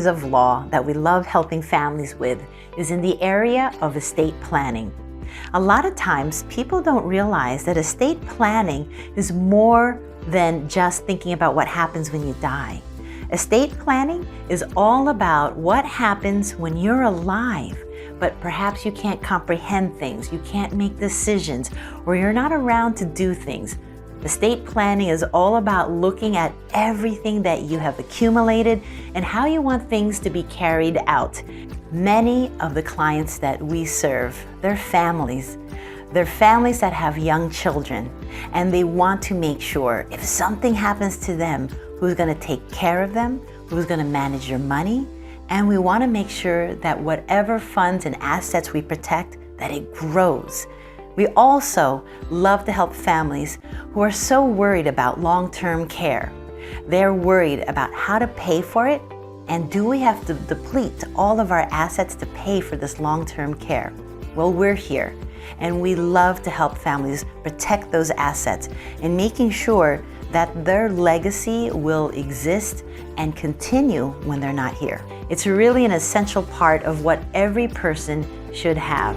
areas of law that we love helping families with is in the area of estate planning. A lot of times, people don't realize that estate planning is more than just thinking about what happens when you die. Estate planning is all about what happens when you're alive, but perhaps you can't comprehend things, you can't make decisions, or you're not around to do things. Estate planning is all about looking at everything that you have accumulated and how you want things to be carried out. Many of the clients that we serve, they're families that have young children, and they want to make sure if something happens to them, who's going to take care of them, who's going to manage your money, and we want to make sure that whatever funds and assets we protect, that it grows. We also love to help families who are so worried about long-term care. They're worried about how to pay for it, and do we have to deplete all of our assets to pay for this long-term care? Well, we're here, and we love to help families protect those assets and making sure that their legacy will exist and continue when they're not here. It's really an essential part of what every person should have.